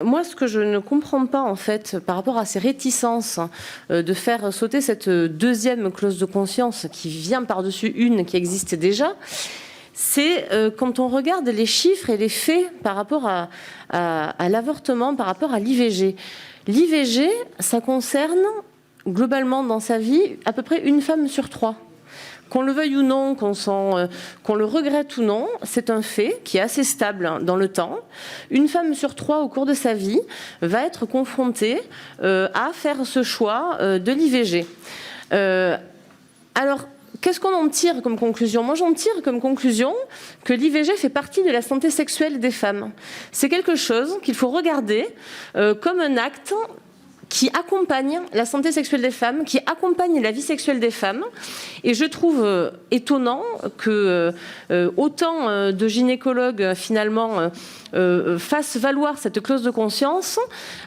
Moi, ce que je ne comprends pas, en fait, par rapport à ces réticences de faire sauter cette deuxième clause de conscience qui vient par-dessus une qui existe déjà, c'est quand on regarde les chiffres et les faits par rapport à l'avortement, par rapport à l'IVG. L'IVG, ça concerne globalement dans sa vie à peu près une femme sur 3. Qu'on le veuille ou non, qu'on le regrette ou non, c'est un fait qui est assez stable dans le temps. Une femme sur 3 au cours de sa vie va être confrontée à faire ce choix de l'IVG. Alors, qu'est-ce qu'on en tire comme conclusion? Moi, j'en tire comme conclusion que l'IVG fait partie de la santé sexuelle des femmes. C'est quelque chose qu'il faut regarder comme un acte qui accompagne la santé sexuelle des femmes, qui accompagne la vie sexuelle des femmes. Et je trouve étonnant que autant de gynécologues, finalement, fassent valoir cette clause de conscience,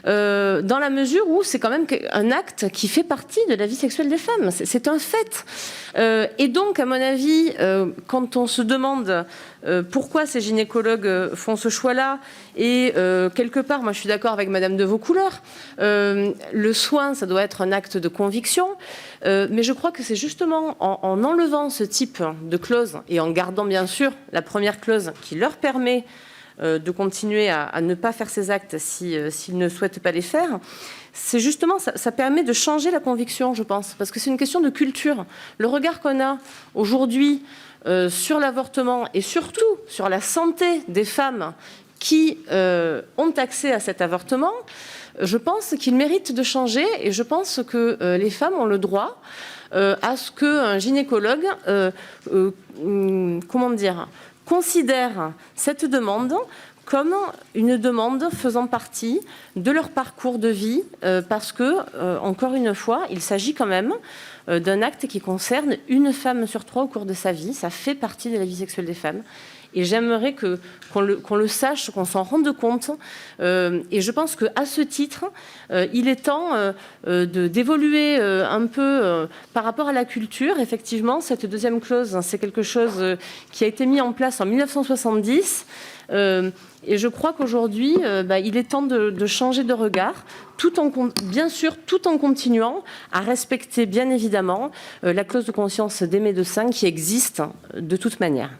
dans la mesure où c'est quand même un acte qui fait partie de la vie sexuelle des femmes. C'est un fait. Et donc, à mon avis, quand on se demande pourquoi ces gynécologues font ce choix-là, et quelque part, moi je suis d'accord avec Madame de Vaucouleurs, le soin, ça doit être un acte de conviction, mais je crois que c'est justement en enlevant ce type de clause et en gardant bien sûr la première clause qui leur permet de continuer à ne pas faire ces actes s'ils ne souhaitent pas les faire, c'est justement, ça permet de changer la conviction, je pense, parce que c'est une question de culture. Le regard qu'on a aujourd'hui sur l'avortement et surtout sur la santé des femmes qui ont accès à cet avortement, je pense qu'il mérite de changer et je pense que les femmes ont le droit à ce qu'un gynécologue, considère cette demande comme une demande faisant partie de leur parcours de vie, parce que, encore une fois, il s'agit quand même d'un acte qui concerne une femme sur 3 au cours de sa vie. Ça fait partie de la vie sexuelle des femmes. Et j'aimerais qu'on le sache, qu'on s'en rende compte. Et je pense qu'à ce titre, il est temps d'évoluer un peu par rapport à la culture. Effectivement, cette deuxième clause, c'est quelque chose qui a été mis en place en 1970. Et je crois qu'aujourd'hui, il est temps de changer de regard, bien sûr, tout en continuant à respecter, bien évidemment, la clause de conscience des médecins qui existe de toute manière.